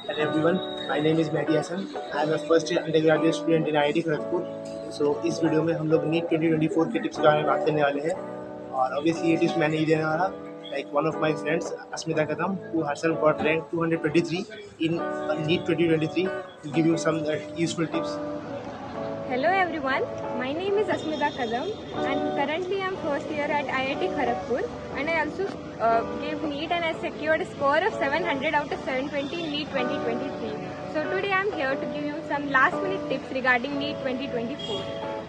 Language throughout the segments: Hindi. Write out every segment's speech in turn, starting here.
Hello everyone, my name is Mehdi Hassan. I am a first year undergraduate student in IIT Kharagpur. So इस वीडियो में हम लोग नीट 2024 के टिप्स के बारे में बात करने वाले हैं और obviously ये टिप्स मैं नहीं देने वाला. Like one of my friends, Asmita Kadam, who herself got rank 223 in NEET 2023, to give you some useful tips. Hello everyone, my name is Asmita Kadam and currently I am first year at IIT Kharagpur and I also gave NEET and I secured a score of 700 out of 720 in NEET 2023. So today I am here to give you some last minute tips regarding NEET 2024.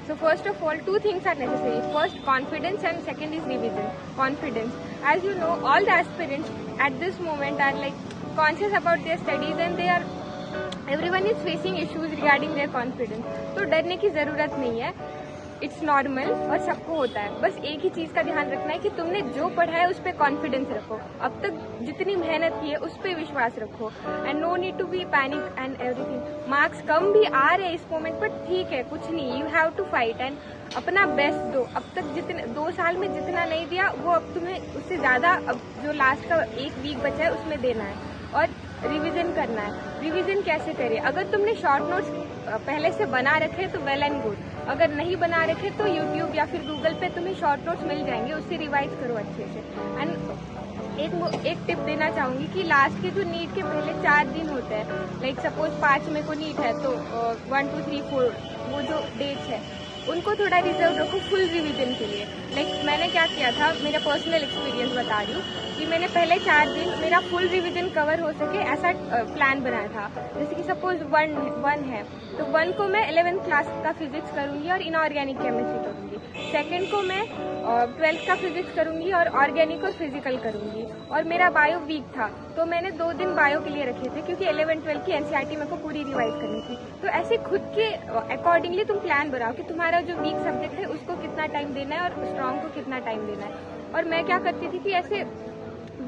So first of all, two things are necessary. First, confidence and second is revision. Confidence. As you know, all the aspirants at this moment are like conscious about their studies and they are everyone is facing issues regarding their confidence. तो डरने की ज़रूरत नहीं है. इट्स नॉर्मल और सबको होता है. बस एक ही चीज़ का ध्यान रखना है कि तुमने जो पढ़ा है उस पर कॉन्फिडेंस रखो. अब तक जितनी मेहनत की है उस पर विश्वास रखो and no need to be panic and everything. Marks कम भी आ रहे हैं इस मोमेंट पर, ठीक है, कुछ नहीं. You have to fight and अपना बेस्ट दो. अब तक जितने 2 साल में जितना नहीं दिया वो अब तुम्हें उससे ज़्यादा अब जो लास्ट का 1 वीक बचा है उसमें देना है और रिवीजन करना है. रिवीजन कैसे करें? अगर तुमने शॉर्ट नोट्स पहले से बना रखे तो वेल एंड गुड. अगर नहीं बना रखे तो यूट्यूब या फिर गूगल पे तुम्हें शॉर्ट नोट्स मिल जाएंगे, उससे रिवाइज करो अच्छे से. एंड एक टिप देना चाहूँगी कि लास्ट के जो नीट के पहले 4 दिन होते हैं, लाइक सपोज 5 में को नीट है तो 1 2 3 4 वो जो डेट्स है उनको थोड़ा रिजर्व रखो फुल रिवीजन के लिए. लाइक मैंने क्या किया था, मेरा पर्सनल एक्सपीरियंस बता रही हूँ कि मैंने पहले 4 दिन मेरा फुल रिवीजन कवर हो सके ऐसा प्लान बनाया था. जैसे कि सपोज 1 है तो 1 को मैं 11th क्लास का फिजिक्स करूँगी और इनऑर्गेनिक केमिस्ट्री करूँगी. सेकेंड को मैं 12th का फिजिक्स करूँगी और ऑर्गेनिक और फिजिकल करूँगी. और मेरा बायो वीक था तो मैंने 2 दिन बायो के लिए रखे थे क्योंकि 11th-12th की एनसीईआरटी मेरे को पूरी रिवाइज करनी थी. तो ऐसे खुद के अकॉर्डिंगली तुम प्लान बनाओ कि तुम्हारा जो वीक सब्जेक्ट है उसको कितना टाइम देना है और स्ट्रॉन्ग को कितना टाइम देना है. और मैं क्या करती थी कि ऐसे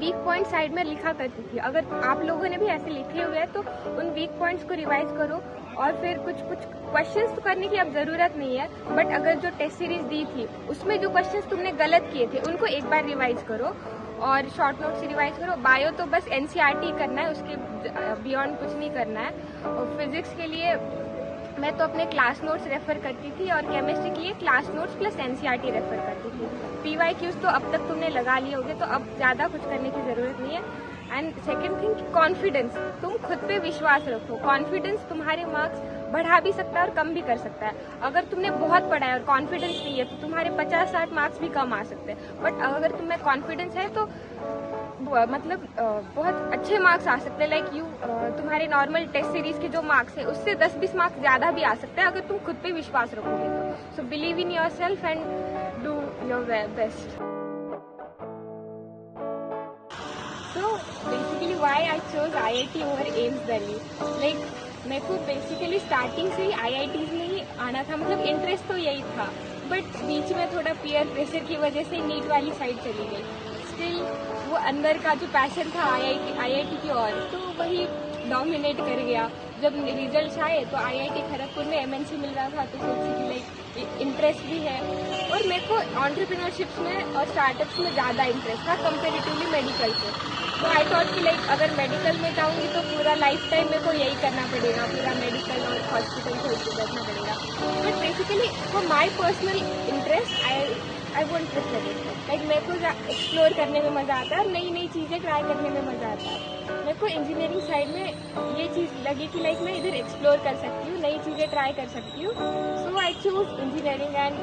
वीक पॉइंट साइड में लिखा करती थी. अगर आप लोगों ने भी ऐसे लिखे हुए हैं तो उन वीक पॉइंट्स को रिवाइज करो. और फिर कुछ क्वेश्चंस तो करने की अब ज़रूरत नहीं है, बट अगर जो टेस्ट सीरीज दी थी उसमें जो क्वेश्चंस तुमने गलत किए थे उनको एक बार रिवाइज करो और शॉर्ट नोट से रिवाइज करो. बायो तो बस एनसीईआरटी करना है, उसके बियॉन्ड कुछ नहीं करना है. और फिजिक्स के लिए मैं तो अपने क्लास नोट्स रेफर करती थी और केमिस्ट्री के लिए class notes plus NCERT refer करती थी. पीवाईक्यूज तो अब तक तुमने लगा लिए होगे तो अब ज़्यादा कुछ करने की ज़रूरत नहीं है. And second thing, confidence. तुम खुद पे विश्वास रखो. कॉन्फिडेंस तुम्हारे मार्क्स बढ़ा भी सकता है और कम भी कर सकता है. अगर तुमने बहुत पढ़ा है और कॉन्फिडेंस नहीं है तो तुम्हारे 50-60 मार्क्स भी कम आ सकते हैं. बट अगर तुम्हें कॉन्फिडेंस है तो मतलब बहुत अच्छे मार्क्स आ सकते हैं. लाइक तुम्हारे नॉर्मल टेस्ट सीरीज के जो मार्क्स है उससे 10-20 मार्क्स ज़्यादा भी आ सकते हैं अगर तुम खुद पे विश्वास रखोगे तो. So believe in your self and do your best. So basically why I chose IIT over AIIMS Delhi. Like मेरे को बेसिकली स्टार्टिंग से ही IITs में ही आना था, मतलब इंटरेस्ट तो यही था. बट बीच में थोड़ा पीयर प्रेशर की वजह से नीट वाली साइड चली गई. स्टिल वो अंदर का जो पैशन था IIT की ओर तो वही डोमिनेट कर गया. जब रिजल्ट आए तो IIT खड़गपुर में MNC मिल रहा था तो सोची कि लाइक इंटरेस्ट भी है. और मेरे को एंटरप्रेन्योरशिप में और स्टार्टअप्स में ज़्यादा इंटरेस्ट था कंपेरेटिवली मेडिकल से. तो आई थॉट कि लाइक अगर मेडिकल में जाऊँगी तो पूरा लाइफ टाइम मेरे को यही करना पड़ेगा, पूरा मेडिकल और हॉस्पिटल खोल के बैठना पड़ेगा. But basically for my personal interest I won't prefer it. Like मेरे को एक्सप्लोर करने में मज़ा आता है और नई नई चीज़ें ट्राई करने में मज़ा आता है. मेरे को इंजीनियरिंग साइड में ये चीज़ लगी कि लाइक मैं इधर एक्सप्लोर कर सकती हूँ, नई चीज़ें ट्राई कर सकती हूँ. So I choose engineering and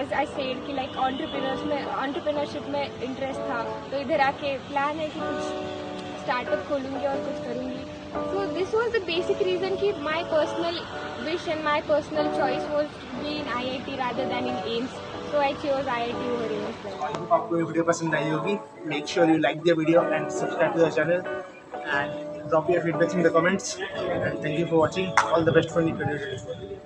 as I said कि लाइक एंटरप्रेन्योरशिप में इंटरेस्ट था तो इधर आके प्लान है कि कुछ स्टार्टअप खोलूँगी और कुछ करूँगी. So this was the basic reason कि my personal wish and my personal choice was be in IIT rather than in AIIMS. So I chose IIT over AIIMS. I hope आपको ये वीडियो पसंद आई होगी. Make sure you like the video and subscribe to the channel and drop your feedback in the comments. And thank you for watching. All the best for NEET 2024.